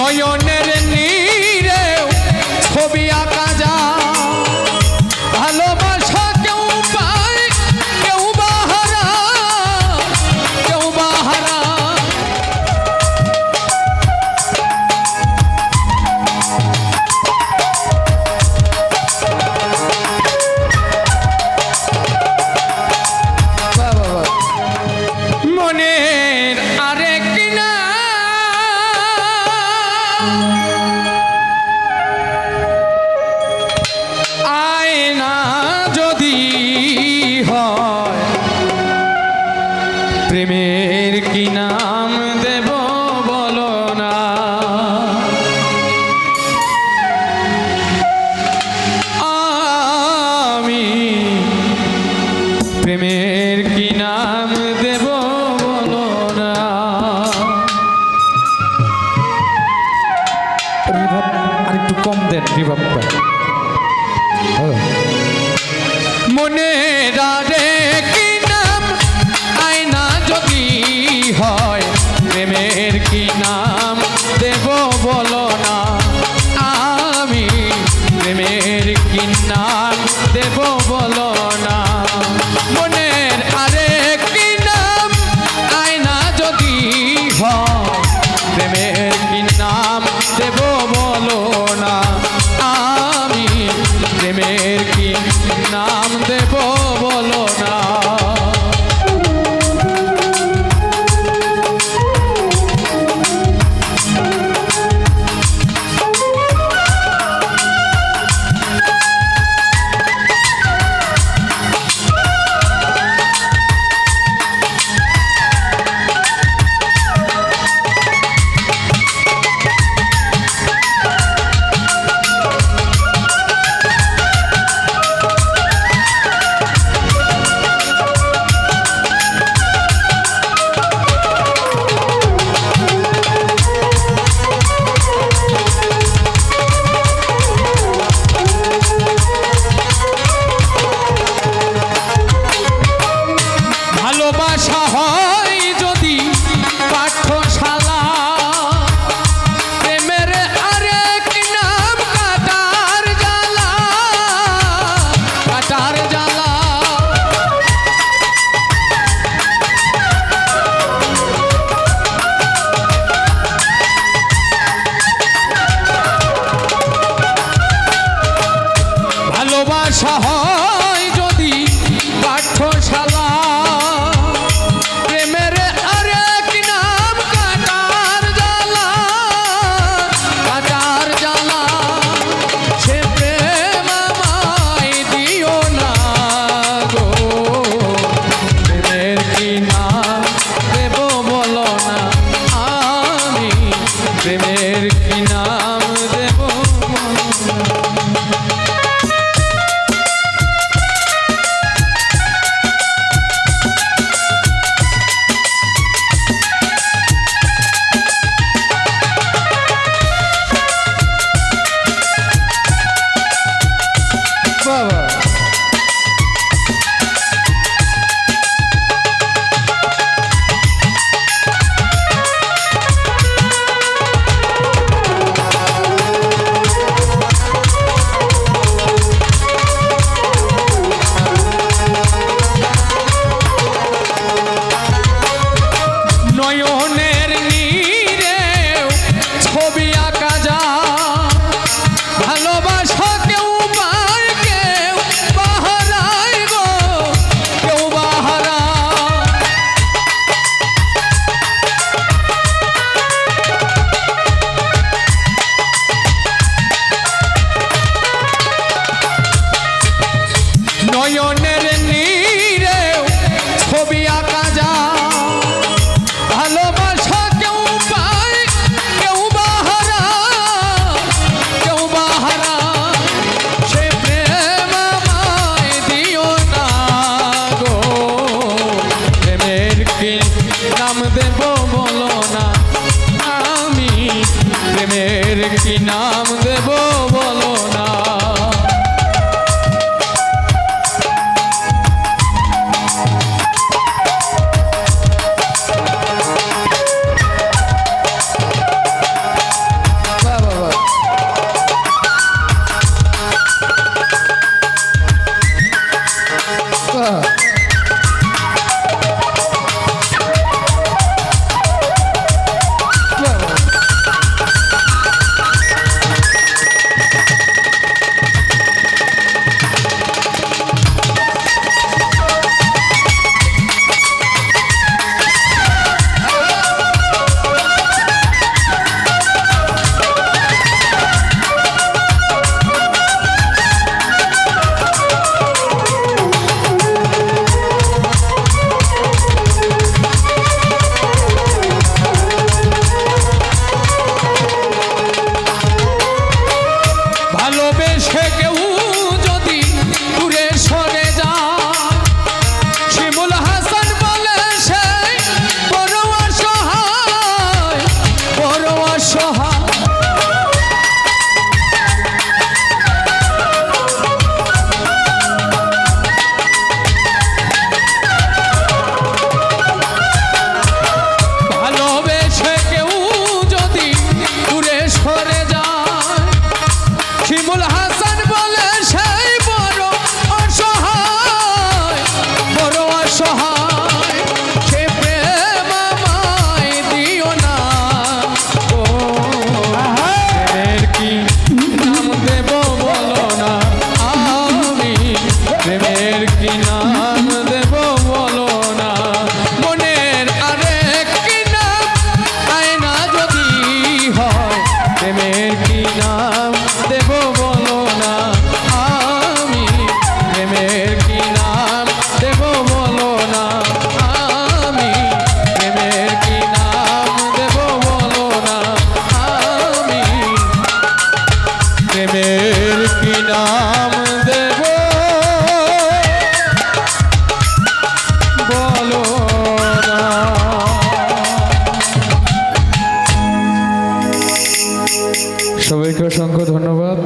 নয়নের নীরে ছবি আঁকা যায় ভালোবাসা কেউ পায় কেউ বাহারা কেউ বাহারা মনের আরেক না আয়না যদি হয় প্রেমের কি নাম দেব বলো না আমি প্রেমের কি নাম দেব বলো না আরেকটু কম দেন রিভাবটা মনে রাধে কি নাম আয়না যদি হয় প্রেমের কি নাম দেব বলো না আমি প্রেমের কি নাম দেব বলো না মনের আরেক কি নাম আয়না যদি হয় প্রেমের কি নাম দেব বলো না আমি প্রেমের কি নাম দেব বলো না ভালোবাসা হয় যদি পাঠশালা প্রেমের আরেক নাম কাটার জ্বালা কাটার জ্বালা ভালোবাসা হয় যদি পাঠশালা প্রেমের কি নাম দেব বাবা নয়নের নীরে ছবি আঁকা যায় ভালোবাসা কেউ পায় কেউ বাহারায় গো কেউ বাহারা নয়নের নীরে ছবি আঁকা যায় ভালোবাসা কেউ পায় কেউ বাহারা কেউ বাহারা সে প্রেম আমায় দিও না গো প্রেমের কি নাম দেব বলো না আমি প্রেমের কি নাম দেব বলো না নাম দেব বলো না। সবাইকে অসংখ্য ধন্যবাদ।